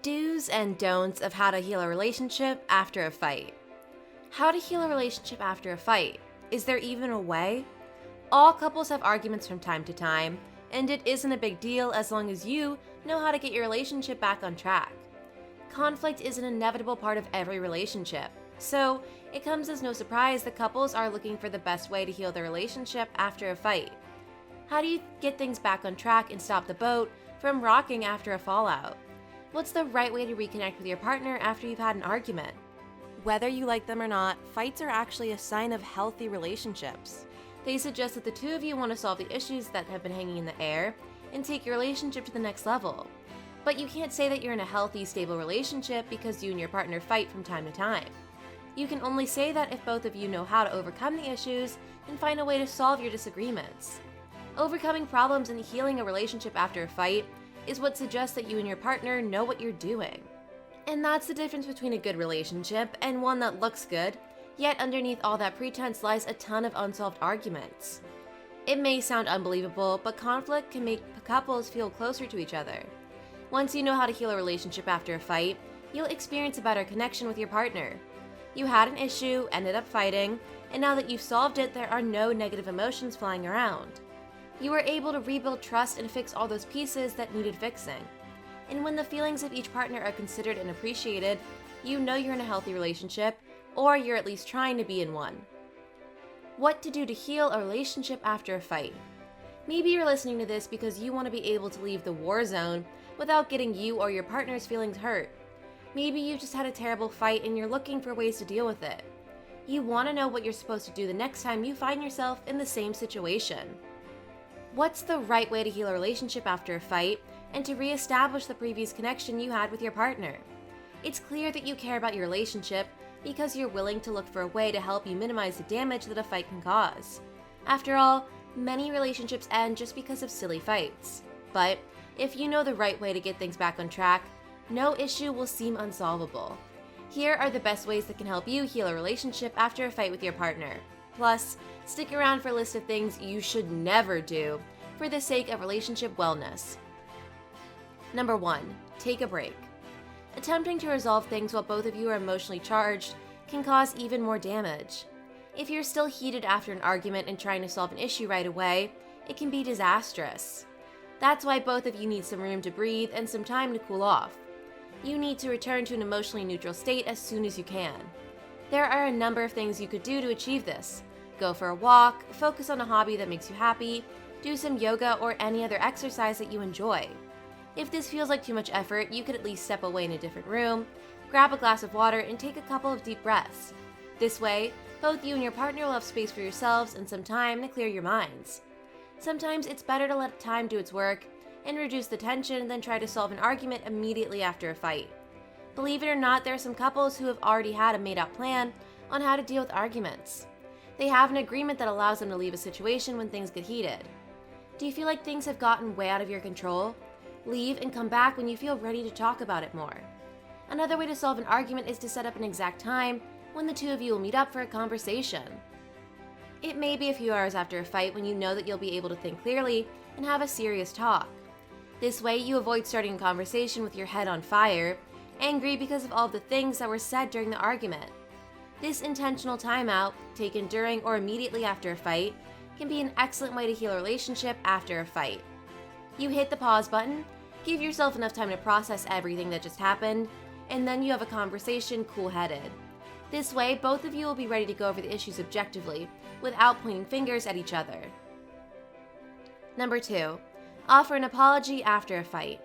Do's and don'ts of how to heal a relationship after a fight. How to heal a relationship after a fight. Is there even a way? All couples have arguments from time to time, and it isn't a big deal as long as you know how to get your relationship back on track. Conflict is an inevitable part of every relationship, so it comes as no surprise that couples are looking for the best way to heal their relationship after a fight. How do you get things back on track and stop the boat from rocking after a fallout? What's the right way to reconnect with your partner after you've had an argument? Whether you like them or not, fights are actually a sign of healthy relationships. They suggest that the two of you want to solve the issues that have been hanging in the air and take your relationship to the next level. But you can't say that you're in a healthy, stable relationship because you and your partner fight from time to time. You can only say that if both of you know how to overcome the issues and find a way to solve your disagreements. Overcoming problems and healing a relationship after a fight is what suggests that you and your partner know what you're doing. And that's the difference between a good relationship and one that looks good, yet underneath all that pretense lies a ton of unsolved arguments. It may sound unbelievable, but conflict can make couples feel closer to each other. Once you know how to heal a relationship after a fight, you'll experience a better connection with your partner. You had an issue, ended up fighting, and now that you've solved it, there are no negative emotions flying around. You were able to rebuild trust and fix all those pieces that needed fixing. And when the feelings of each partner are considered and appreciated, you know you're in a healthy relationship, or you're at least trying to be in one. What to do to heal a relationship after a fight. Maybe you're listening to this because you want to be able to leave the war zone without getting you or your partner's feelings hurt. Maybe you just had a terrible fight and you're looking for ways to deal with it. You want to know what you're supposed to do the next time you find yourself in the same situation. What's the right way to heal a relationship after a fight and to reestablish the previous connection you had with your partner? It's clear that you care about your relationship because you're willing to look for a way to help you minimize the damage that a fight can cause. After all, many relationships end just because of silly fights. But if you know the right way to get things back on track, no issue will seem unsolvable. Here are the best ways that can help you heal a relationship after a fight with your partner. Plus, stick around for a list of things you should never do for the sake of relationship wellness. Number 1. Take a break. Attempting to resolve things while both of you are emotionally charged can cause even more damage. If you're still heated after an argument and trying to solve an issue right away, it can be disastrous. That's why both of you need some room to breathe and some time to cool off. You need to return to an emotionally neutral state as soon as you can. There are a number of things you could do to achieve this. Go for a walk, focus on a hobby that makes you happy, do some yoga or any other exercise that you enjoy. If this feels like too much effort, you could at least step away in a different room, grab a glass of water, and take a couple of deep breaths. This way, both you and your partner will have space for yourselves and some time to clear your minds. Sometimes it's better to let time do its work and reduce the tension than try to solve an argument immediately after a fight. Believe it or not, there are some couples who have already had a made-out plan on how to deal with arguments. They have an agreement that allows them to leave a situation when things get heated. Do you feel like things have gotten way out of your control? Leave and come back when you feel ready to talk about it more. Another way to solve an argument is to set up an exact time when the two of you will meet up for a conversation. It may be a few hours after a fight when you know that you'll be able to think clearly and have a serious talk. This way, you avoid starting a conversation with your head on fire, angry because of all the things that were said during the argument. This intentional timeout, taken during or immediately after a fight, can be an excellent way to heal a relationship after a fight. You hit the pause button, give yourself enough time to process everything that just happened, and then you have a conversation cool-headed. This way, both of you will be ready to go over the issues objectively, without pointing fingers at each other. Number 2. Offer an apology after a fight.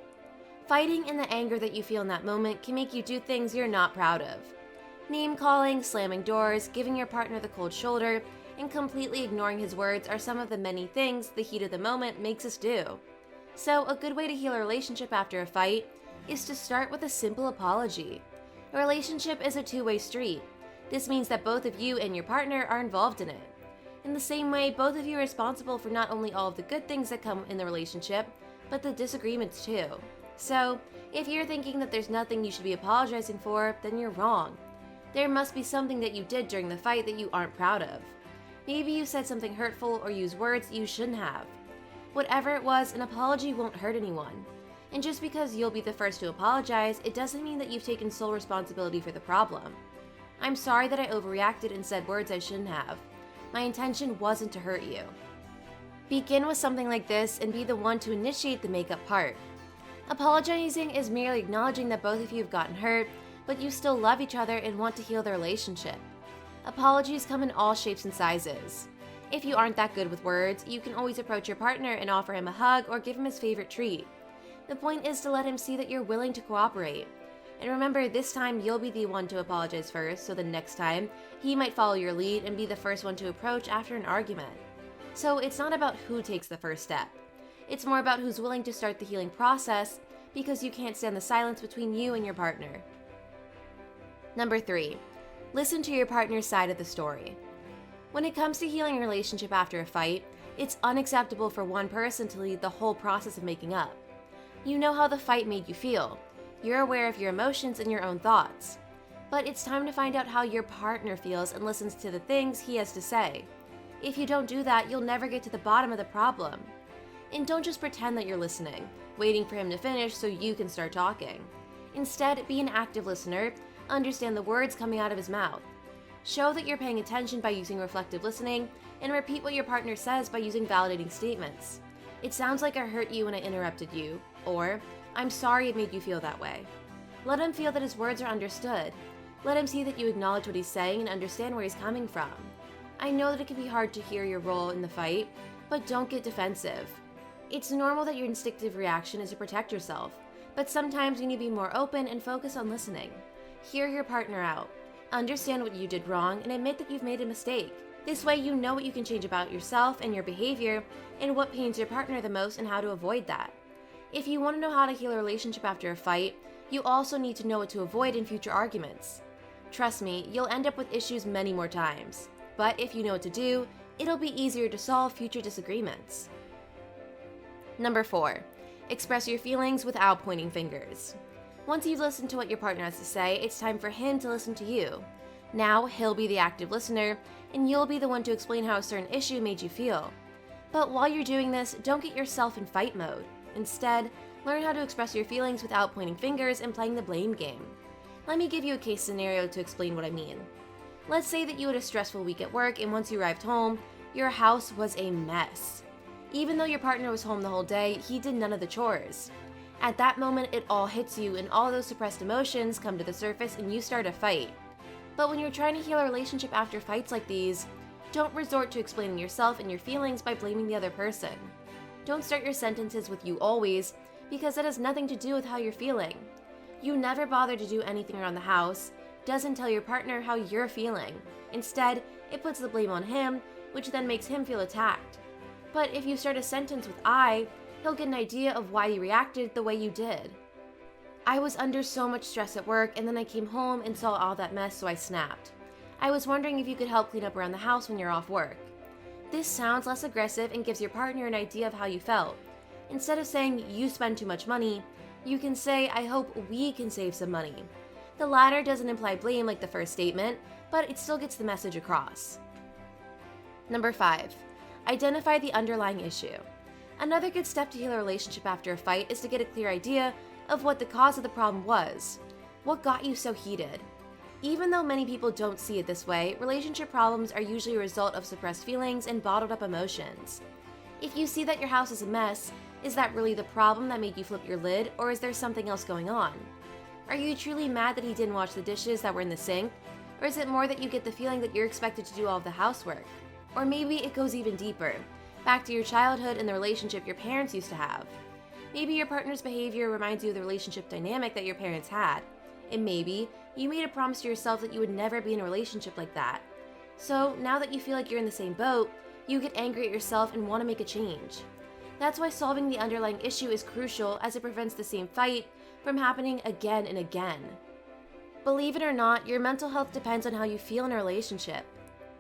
Fighting and the anger that you feel in that moment can make you do things you're not proud of. Name-calling, slamming doors, giving your partner the cold shoulder, and completely ignoring his words are some of the many things the heat of the moment makes us do. So, a good way to heal a relationship after a fight is to start with a simple apology. A relationship is a two-way street. This means that both of you and your partner are involved in it. In the same way, both of you are responsible for not only all of the good things that come in the relationship, but the disagreements too. So, if you're thinking that there's nothing you should be apologizing for, then you're wrong. There must be something that you did during the fight that you aren't proud of. Maybe you said something hurtful or used words you shouldn't have. Whatever it was, an apology won't hurt anyone. And just because you'll be the first to apologize, it doesn't mean that you've taken sole responsibility for the problem. I'm sorry that I overreacted and said words I shouldn't have. My intention wasn't to hurt you. Begin with something like this and be the one to initiate the makeup part. Apologizing is merely acknowledging that both of you have gotten hurt, but you still love each other and want to heal the relationship. Apologies come in all shapes and sizes. If you aren't that good with words, you can always approach your partner and offer him a hug or give him his favorite treat. The point is to let him see that you're willing to cooperate. And remember, this time you'll be the one to apologize first, so the next time, he might follow your lead and be the first one to approach after an argument. So it's not about who takes the first step. It's more about who's willing to start the healing process, because you can't stand the silence between you and your partner. Number 3, listen to your partner's side of the story. When it comes to healing a relationship after a fight, it's unacceptable for one person to lead the whole process of making up. You know how the fight made you feel. You're aware of your emotions and your own thoughts. But it's time to find out how your partner feels and listens to the things he has to say. If you don't do that, you'll never get to the bottom of the problem. And don't just pretend that you're listening, waiting for him to finish so you can start talking. Instead, be an active listener, understand the words coming out of his mouth. Show that you're paying attention by using reflective listening, and repeat what your partner says by using validating statements. It sounds like I hurt you when I interrupted you, or I'm sorry it made you feel that way. Let him feel that his words are understood. Let him see that you acknowledge what he's saying and understand where he's coming from. I know that it can be hard to hear your role in the fight, but don't get defensive. It's normal that your instinctive reaction is to protect yourself, but sometimes you need to be more open and focus on listening. Hear your partner out. Understand what you did wrong and admit that you've made a mistake. This way you know what you can change about yourself and your behavior and what pains your partner the most and how to avoid that. If you want to know how to heal a relationship after a fight, you also need to know what to avoid in future arguments. Trust me, you'll end up with issues many more times. But if you know what to do, it'll be easier to solve future disagreements. Number 4, express your feelings without pointing fingers. Once you've listened to what your partner has to say, it's time for him to listen to you. Now he'll be the active listener, and you'll be the one to explain how a certain issue made you feel. But while you're doing this, don't get yourself in fight mode. Instead, learn how to express your feelings without pointing fingers and playing the blame game. Let me give you a case scenario to explain what I mean. Let's say that you had a stressful week at work, and once you arrived home, your house was a mess. Even though your partner was home the whole day, he did none of the chores. At that moment, it all hits you and all those suppressed emotions come to the surface and you start a fight. But when you're trying to heal a relationship after fights like these, don't resort to explaining yourself and your feelings by blaming the other person. Don't start your sentences with "you always," because that has nothing to do with how you're feeling. You never bother to do anything around the house, doesn't tell your partner how you're feeling. Instead, it puts the blame on him, which then makes him feel attacked. But if you start a sentence with "I," he'll get an idea of why you reacted the way you did. I was under so much stress at work, and then I came home and saw all that mess, so I snapped. I was wondering if you could help clean up around the house when you're off work. This sounds less aggressive and gives your partner an idea of how you felt. Instead of saying "you spend too much money," you can say "I hope we can save some money." The latter doesn't imply blame like the first statement, but it still gets the message across. Number 5, identify the underlying issue. Another good step to heal a relationship after a fight is to get a clear idea of what the cause of the problem was. What got you so heated? Even though many people don't see it this way, relationship problems are usually a result of suppressed feelings and bottled up emotions. If you see that your house is a mess, is that really the problem that made you flip your lid, or is there something else going on? Are you truly mad that he didn't wash the dishes that were in the sink? Or is it more that you get the feeling that you're expected to do all of the housework? Or maybe it goes even deeper, back to your childhood and the relationship your parents used to have. Maybe your partner's behavior reminds you of the relationship dynamic that your parents had. And maybe you made a promise to yourself that you would never be in a relationship like that. So now that you feel like you're in the same boat, you get angry at yourself and want to make a change. That's why solving the underlying issue is crucial, as it prevents the same fight from happening again and again. Believe it or not, your mental health depends on how you feel in a relationship.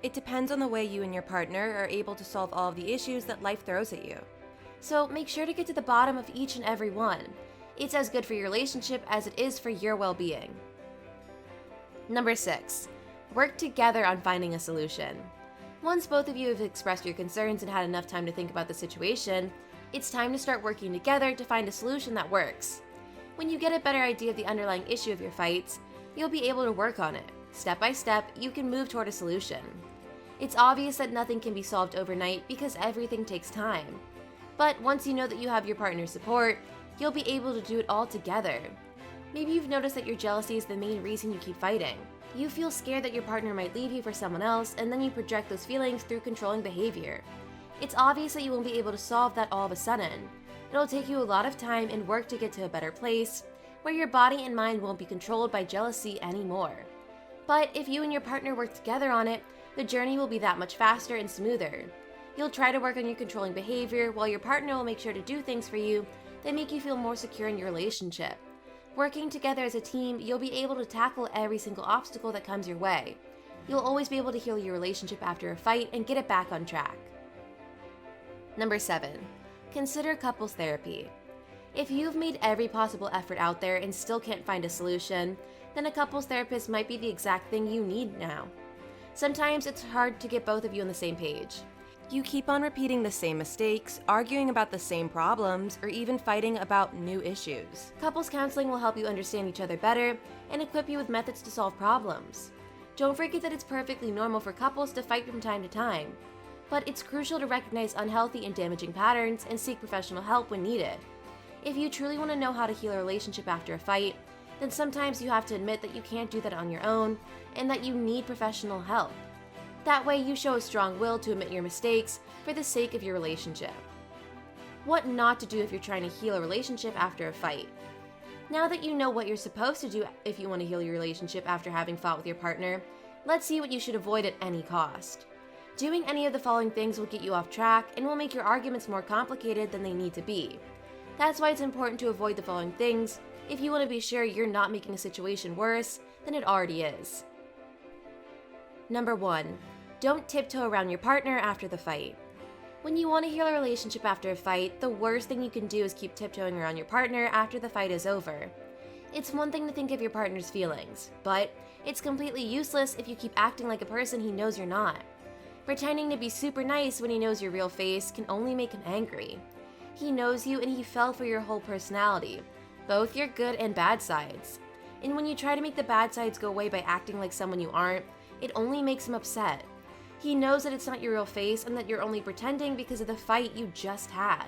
It depends on the way you and your partner are able to solve all of the issues that life throws at you. So make sure to get to the bottom of each and every one. It's as good for your relationship as it is for your well-being. Number 6, work together on finding a solution. Once both of you have expressed your concerns and had enough time to think about the situation, It's time to start working together to find a solution that works. When you get a better idea of the underlying issue of your fights, you'll be able to work on it. Step by step, you can move toward a solution. It's obvious that nothing can be solved overnight because everything takes time. But once you know that you have your partner's support, you'll be able to do it all together. Maybe you've noticed that your jealousy is the main reason you keep fighting. You feel scared that your partner might leave you for someone else, and then you project those feelings through controlling behavior. It's obvious that you won't be able to solve that all of a sudden. It'll take you a lot of time and work to get to a better place, where your body and mind won't be controlled by jealousy anymore. But if you and your partner work together on it, the journey will be that much faster and smoother. You'll try to work on your controlling behavior while your partner will make sure to do things for you that make you feel more secure in your relationship. Working together as a team, you'll be able to tackle every single obstacle that comes your way. You'll always be able to heal your relationship after a fight and get it back on track. Number 7. Consider couples therapy. If you've made every possible effort out there and still can't find a solution, then a couples therapist might be the exact thing you need now. Sometimes it's hard to get both of you on the same page. You keep on repeating the same mistakes, arguing about the same problems, or even fighting about new issues. Couples counseling will help you understand each other better and equip you with methods to solve problems. Don't forget that it's perfectly normal for couples to fight from time to time, but it's crucial to recognize unhealthy and damaging patterns and seek professional help when needed. If you truly want to know how to heal a relationship after a fight, then sometimes you have to admit that you can't do that on your own and that you need professional help. That way, you show a strong will to admit your mistakes for the sake of your relationship. What not to do if you're trying to heal a relationship after a fight. Now that you know what you're supposed to do if you want to heal your relationship after having fought with your partner, let's see what you should avoid at any cost. Doing any of the following things will get you off track and will make your arguments more complicated than they need to be. That's why it's important to avoid the following things if you want to be sure you're not making a situation worse than it already is. Number 1. Don't tiptoe around your partner after the fight. When you want to heal a relationship after a fight, the worst thing you can do is keep tiptoeing around your partner after the fight is over. It's one thing to think of your partner's feelings, but it's completely useless if you keep acting like a person he knows you're not. Pretending to be super nice when he knows your real face can only make him angry. He knows you and he fell for your whole personality, both your good and bad sides. And when you try to make the bad sides go away by acting like someone you aren't, it only makes him upset. He knows that it's not your real face and that you're only pretending because of the fight you just had.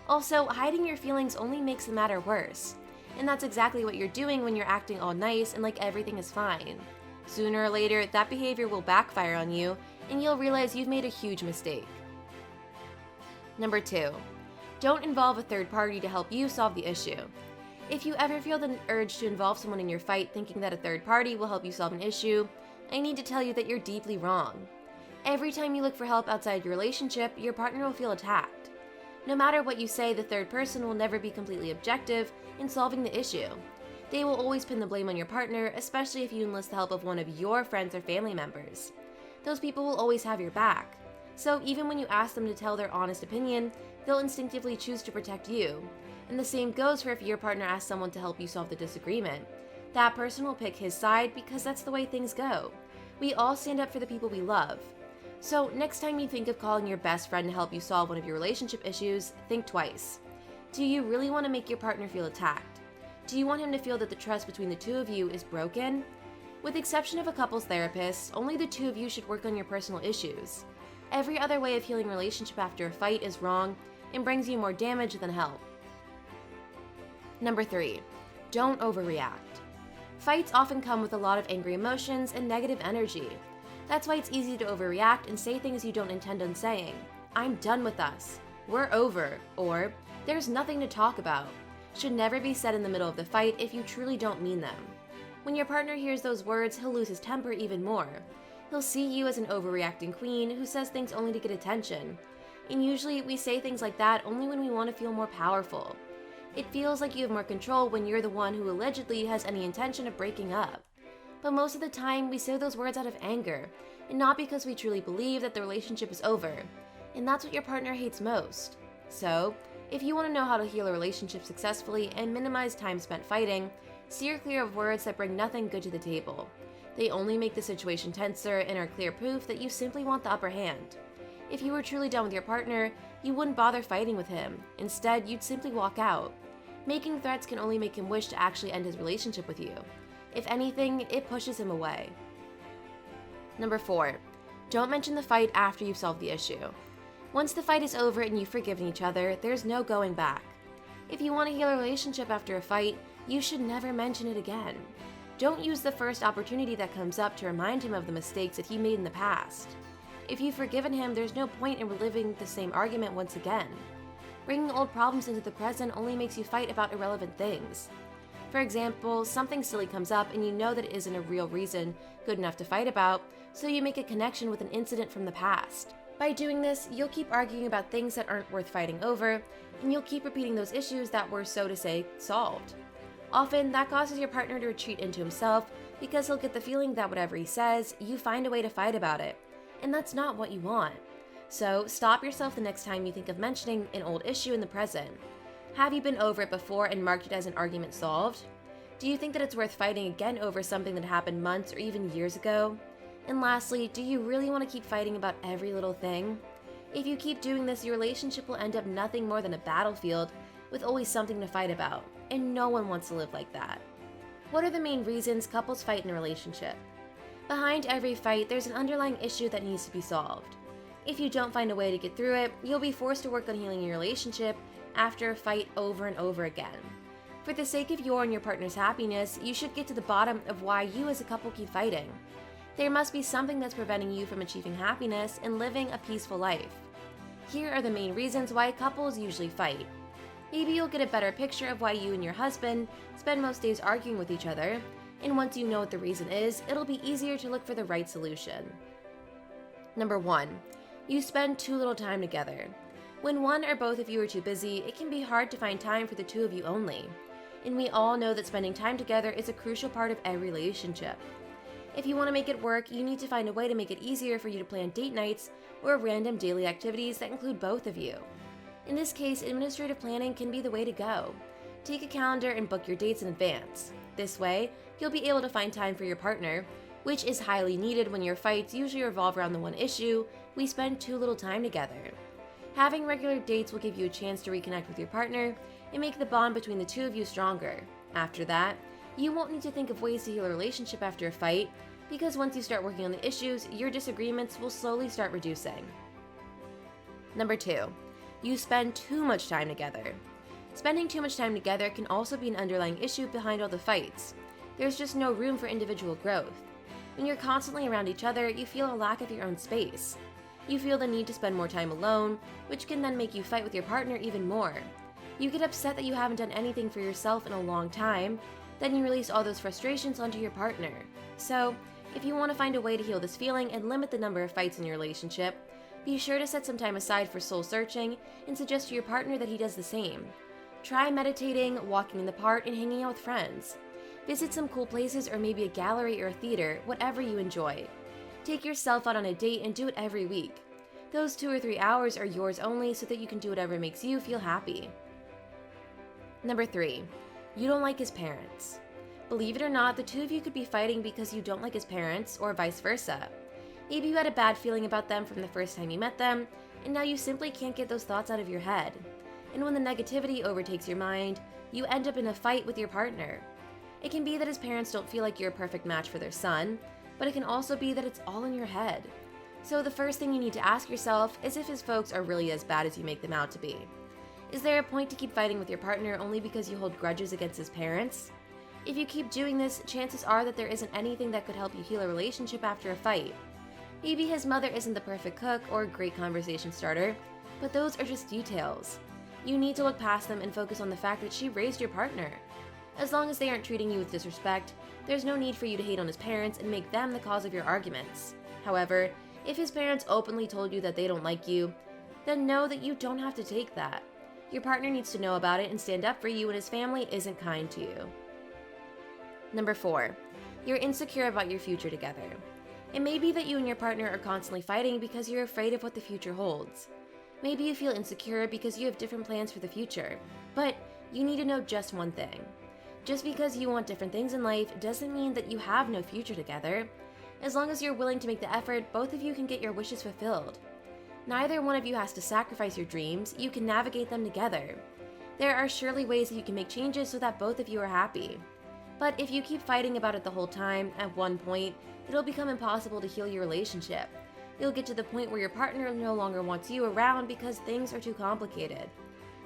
Also, hiding your feelings only makes the matter worse. And that's exactly what you're doing when you're acting all nice and like everything is fine. Sooner or later, that behavior will backfire on you and you'll realize you've made a huge mistake. Number 2. Don't involve a third party to help you solve the issue. If you ever feel the urge to involve someone in your fight thinking that a third party will help you solve an issue, I need to tell you that you're deeply wrong. Every time you look for help outside your relationship, your partner will feel attacked. No matter what you say, the third person will never be completely objective in solving the issue. They will always pin the blame on your partner, especially if you enlist the help of one of your friends or family members. Those people will always have your back. So even when you ask them to tell their honest opinion, they'll instinctively choose to protect you. And the same goes for if your partner asks someone to help you solve the disagreement. That person will pick his side because that's the way things go. We all stand up for the people we love. So next time you think of calling your best friend to help you solve one of your relationship issues, think twice. Do you really want to make your partner feel attacked? Do you want him to feel that the trust between the two of you is broken? With the exception of a couples therapist, only the two of you should work on your personal issues. Every other way of healing a relationship after a fight is wrong and brings you more damage than help. Number 3. Don't overreact. Fights often come with a lot of angry emotions and negative energy. That's why it's easy to overreact and say things you don't intend on saying. I'm done with us. We're over. Or, there's nothing to talk about. Should never be said in the middle of the fight if you truly don't mean them. When your partner hears those words, he'll lose his temper even more. He'll see you as an overreacting queen who says things only to get attention. And usually we say things like that only when we want to feel more powerful. It feels like you have more control when you're the one who allegedly has any intention of breaking up. But most of the time, we say those words out of anger, and not because we truly believe that the relationship is over. And that's what your partner hates most. So, if you want to know how to heal a relationship successfully and minimize time spent fighting, steer clear of words that bring nothing good to the table. They only make the situation tenser and are clear proof that you simply want the upper hand. If you are truly done with your partner, you wouldn't bother fighting with him. Instead, you'd simply walk out. Making threats can only make him wish to actually end his relationship with you. If anything, it pushes him away. Number 4. Don't mention the fight after you've solved the issue. Once the fight is over and you've forgiven each other, there's no going back. If you want to heal a relationship after a fight, you should never mention it again. Don't use the first opportunity that comes up to remind him of the mistakes that he made in the past. If you've forgiven him, there's no point in reliving the same argument once again. Bringing old problems into the present only makes you fight about irrelevant things. For example, something silly comes up and you know that it isn't a real reason good enough to fight about, so you make a connection with an incident from the past. By doing this, you'll keep arguing about things that aren't worth fighting over, and you'll keep repeating those issues that were, so to say, solved. Often, that causes your partner to retreat into himself because he'll get the feeling that whatever he says, you find a way to fight about it. And that's not what you want. So, stop yourself the next time you think of mentioning an old issue in the present. Have you been over it before and marked it as an argument solved? Do you think that it's worth fighting again over something that happened months or even years ago? And lastly, do you really want to keep fighting about every little thing? If you keep doing this, your relationship will end up nothing more than a battlefield with always something to fight about, and no one wants to live like that. What are the main reasons couples fight in a relationship? Behind every fight, there's an underlying issue that needs to be solved. If you don't find a way to get through it, you'll be forced to work on healing your relationship after a fight over and over again. For the sake of your and your partner's happiness, you should get to the bottom of why you as a couple keep fighting. There must be something that's preventing you from achieving happiness and living a peaceful life. Here are the main reasons why couples usually fight. Maybe you'll get a better picture of why you and your husband spend most days arguing with each other, and once you know what the reason is, it'll be easier to look for the right solution. Number 1. You spend too little time together. When one or both of you are too busy, it can be hard to find time for the two of you only. And we all know that spending time together is a crucial part of every relationship. If you want to make it work, you need to find a way to make it easier for you to plan date nights or random daily activities that include both of you. In this case, administrative planning can be the way to go. Take a calendar and book your dates in advance. This way, you'll be able to find time for your partner, which is highly needed when your fights usually revolve around the one issue: we spend too little time together. Having regular dates will give you a chance to reconnect with your partner and make the bond between the two of you stronger. After that, you won't need to think of ways to heal a relationship after a fight, because once you start working on the issues, your disagreements will slowly start reducing. Number 2. You spend too much time together. Spending too much time together can also be an underlying issue behind all the fights. There's just no room for individual growth. When you're constantly around each other, you feel a lack of your own space. You feel the need to spend more time alone, which can then make you fight with your partner even more. You get upset that you haven't done anything for yourself in a long time, then you release all those frustrations onto your partner. So, if you want to find a way to heal this feeling and limit the number of fights in your relationship, be sure to set some time aside for soul searching and suggest to your partner that he does the same. Try meditating, walking in the park, and hanging out with friends. Visit some cool places or maybe a gallery or a theater, whatever you enjoy. Take yourself out on a date and do it every week. Those 2 or 3 hours are yours only so that you can do whatever makes you feel happy. Number 3. You don't like his parents. Believe it or not, the two of you could be fighting because you don't like his parents, or vice versa. Maybe you had a bad feeling about them from the first time you met them, and now you simply can't get those thoughts out of your head. And when the negativity overtakes your mind, you end up in a fight with your partner. It can be that his parents don't feel like you're a perfect match for their son, but it can also be that it's all in your head. So the first thing you need to ask yourself is if his folks are really as bad as you make them out to be. Is there a point to keep fighting with your partner only because you hold grudges against his parents? If you keep doing this, chances are that there isn't anything that could help you heal a relationship after a fight. Maybe his mother isn't the perfect cook or a great conversation starter, but those are just details. You need to look past them and focus on the fact that she raised your partner. As long as they aren't treating you with disrespect, there's no need for you to hate on his parents and make them the cause of your arguments. However, if his parents openly told you that they don't like you, then know that you don't have to take that. Your partner needs to know about it and stand up for you when his family isn't kind to you. Number 4. You're insecure about your future together. It may be that you and your partner are constantly fighting because you're afraid of what the future holds. Maybe you feel insecure because you have different plans for the future, but you need to know just one thing. Just because you want different things in life doesn't mean that you have no future together. As long as you're willing to make the effort, both of you can get your wishes fulfilled. Neither one of you has to sacrifice your dreams, you can navigate them together. There are surely ways that you can make changes so that both of you are happy. But if you keep fighting about it the whole time, at one point, it'll become impossible to heal your relationship. You'll get to the point where your partner no longer wants you around because things are too complicated.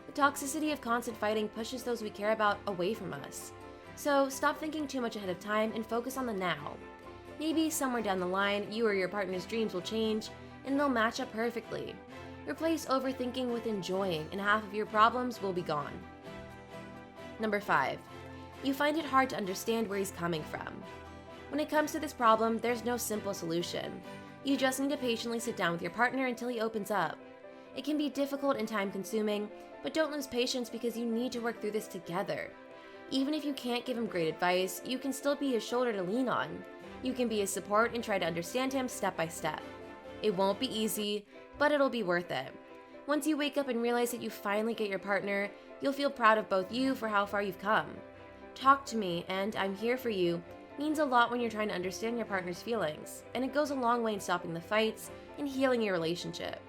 The toxicity of constant fighting pushes those we care about away from us. So stop thinking too much ahead of time and focus on the now. Maybe somewhere down the line, you or your partner's dreams will change and they'll match up perfectly. Replace overthinking with enjoying and half of your problems will be gone. Number 5. You find it hard to understand where he's coming from. When it comes to this problem, there's no simple solution. You just need to patiently sit down with your partner until he opens up. It can be difficult and time-consuming, but don't lose patience because you need to work through this together. Even if you can't give him great advice, you can still be his shoulder to lean on. You can be his support and try to understand him step by step. It won't be easy, but it'll be worth it. Once you wake up and realize that you finally get your partner, you'll feel proud of both you for how far you've come. Talk to me and I'm here for you means a lot when you're trying to understand your partner's feelings, and it goes a long way in stopping the fights and healing your relationship.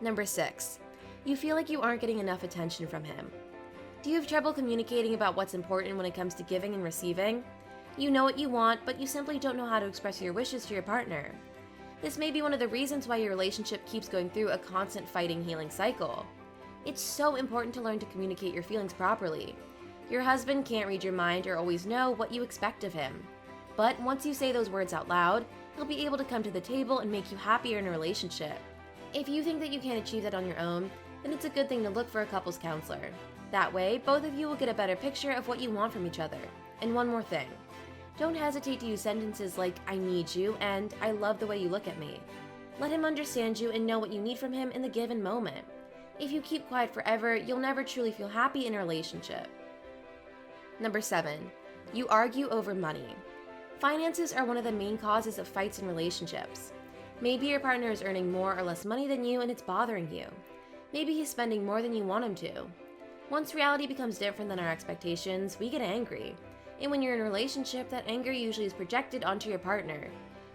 Number 6. You feel like you aren't getting enough attention from him. Do you have trouble communicating about what's important when it comes to giving and receiving? You know what you want, but you simply don't know how to express your wishes to your partner. This may be one of the reasons why your relationship keeps going through a constant fighting healing cycle. It's so important to learn to communicate your feelings properly. Your husband can't read your mind or always know what you expect of him. But once you say those words out loud, he'll be able to come to the table and make you happier in a relationship. If you think that you can't achieve that on your own, then it's a good thing to look for a couples counselor. That way, both of you will get a better picture of what you want from each other. And one more thing. Don't hesitate to use sentences like, I need you, and I love the way you look at me. Let him understand you and know what you need from him in the given moment. If you keep quiet forever, you'll never truly feel happy in a relationship. Number 7. You argue over money. Finances are one of the main causes of fights in relationships. Maybe your partner is earning more or less money than you and it's bothering you. Maybe he's spending more than you want him to. Once reality becomes different than our expectations, we get angry. And when you're in a relationship, that anger usually is projected onto your partner.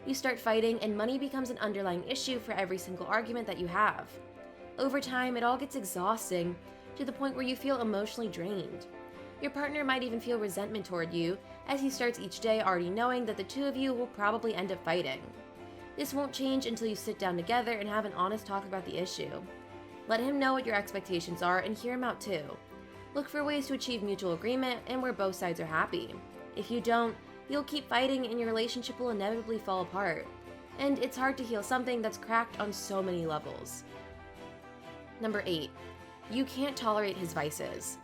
You start fighting and money becomes an underlying issue for every single argument that you have. Over time, it all gets exhausting to the point where you feel emotionally drained. Your partner might even feel resentment toward you as he starts each day already knowing that the two of you will probably end up fighting. This won't change until you sit down together and have an honest talk about the issue. Let him know what your expectations are and hear him out too. Look for ways to achieve mutual agreement and where both sides are happy. If you don't, you'll keep fighting and your relationship will inevitably fall apart. And it's hard to heal something that's cracked on so many levels. Number 8. You can't tolerate his vices.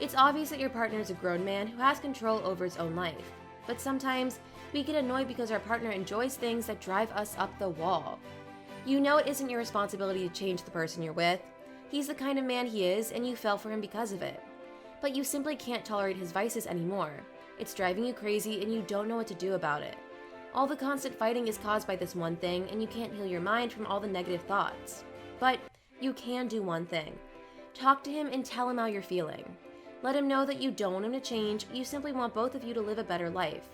It's obvious that your partner is a grown man who has control over his own life. But sometimes, we get annoyed because our partner enjoys things that drive us up the wall. You know it isn't your responsibility to change the person you're with. He's the kind of man he is, and you fell for him because of it. But you simply can't tolerate his vices anymore. It's driving you crazy, and you don't know what to do about it. All the constant fighting is caused by this one thing, and you can't heal your mind from all the negative thoughts. But you can do one thing. Talk to him and tell him how you're feeling. Let him know that you don't want him to change, you simply want both of you to live a better life.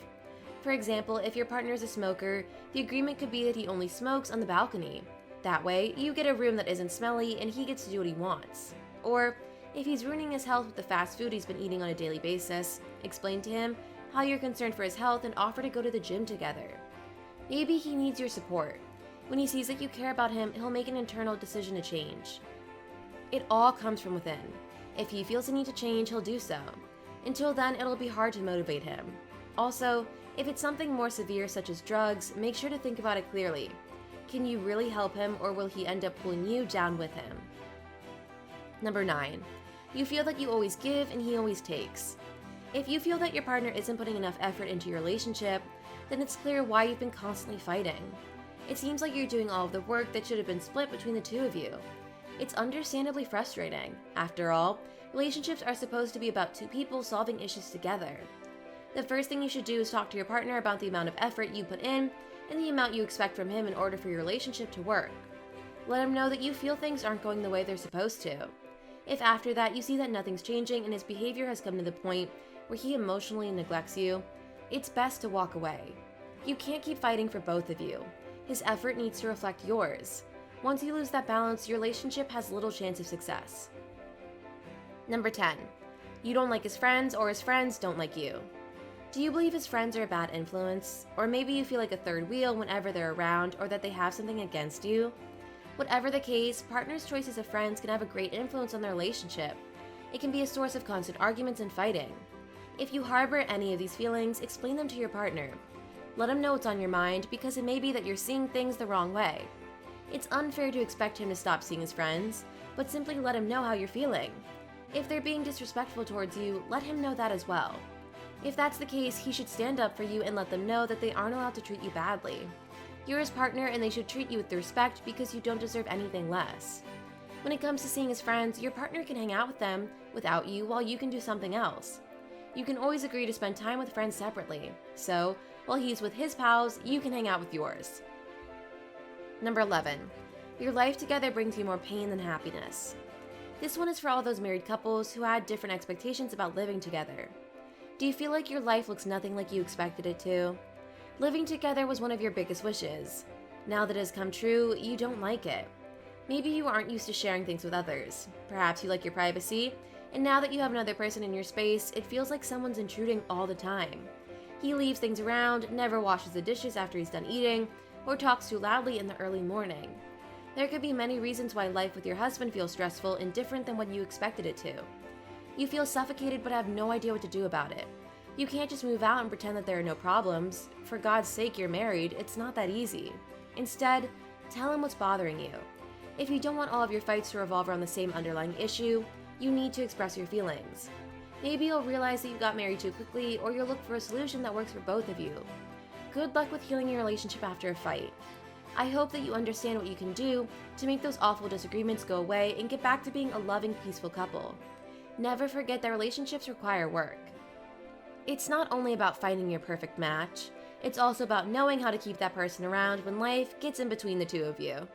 For example, if your partner is a smoker, the agreement could be that he only smokes on the balcony. That way, you get a room that isn't smelly and he gets to do what he wants. Or, if he's ruining his health with the fast food he's been eating on a daily basis, explain to him how you're concerned for his health and offer to go to the gym together. Maybe he needs your support. When he sees that you care about him, he'll make an internal decision to change. It all comes from within. If he feels the need to change, he'll do so. Until then, it'll be hard to motivate him. Also, if it's something more severe such as drugs, make sure to think about it clearly. Can you really help him, or will he end up pulling you down with him? Number 9. You feel that you always give and he always takes. If you feel that your partner isn't putting enough effort into your relationship, then it's clear why you've been constantly fighting. It seems like you're doing all of the work that should have been split between the two of you. It's understandably frustrating. After all, relationships are supposed to be about two people solving issues together. The first thing you should do is talk to your partner about the amount of effort you put in and the amount you expect from him in order for your relationship to work. Let him know that you feel things aren't going the way they're supposed to. If after that you see that nothing's changing and his behavior has come to the point where he emotionally neglects you, it's best to walk away. You can't keep fighting for both of you. His effort needs to reflect yours. Once you lose that balance, your relationship has little chance of success. Number 10. You don't like his friends, or his friends don't like you. Do you believe his friends are a bad influence? Or maybe you feel like a third wheel whenever they're around, or that they have something against you? Whatever the case, partners' choices of friends can have a great influence on their relationship. It can be a source of constant arguments and fighting. If you harbor any of these feelings, explain them to your partner. Let him know what's on your mind, because it may be that you're seeing things the wrong way. It's unfair to expect him to stop seeing his friends, but simply let him know how you're feeling. If they're being disrespectful towards you, let him know that as well. If that's the case, he should stand up for you and let them know that they aren't allowed to treat you badly. You're his partner and they should treat you with respect because you don't deserve anything less. When it comes to seeing his friends, your partner can hang out with them without you while you can do something else. You can always agree to spend time with friends separately, so while he's with his pals, you can hang out with yours. Number 11. Your life together brings you more pain than happiness. This one is for all those married couples who had different expectations about living together. Do you feel like your life looks nothing like you expected it to? Living together was one of your biggest wishes. Now that it has come true, you don't like it. Maybe you aren't used to sharing things with others. Perhaps you like your privacy, and now that you have another person in your space, it feels like someone's intruding all the time. He leaves things around, never washes the dishes after he's done eating, or talks too loudly in the early morning. There could be many reasons why life with your husband feels stressful and different than what you expected it to. You feel suffocated but have no idea what to do about it. You can't just move out and pretend that there are no problems. For God's sake, you're married. It's not that easy. Instead, tell him what's bothering you. If you don't want all of your fights to revolve around the same underlying issue, you need to express your feelings. Maybe you'll realize that you got married too quickly, or you'll look for a solution that works for both of you. Good luck with healing your relationship after a fight. I hope that you understand what you can do to make those awful disagreements go away and get back to being a loving, peaceful couple. Never forget that relationships require work. It's not only about finding your perfect match, it's also about knowing how to keep that person around when life gets in between the two of you.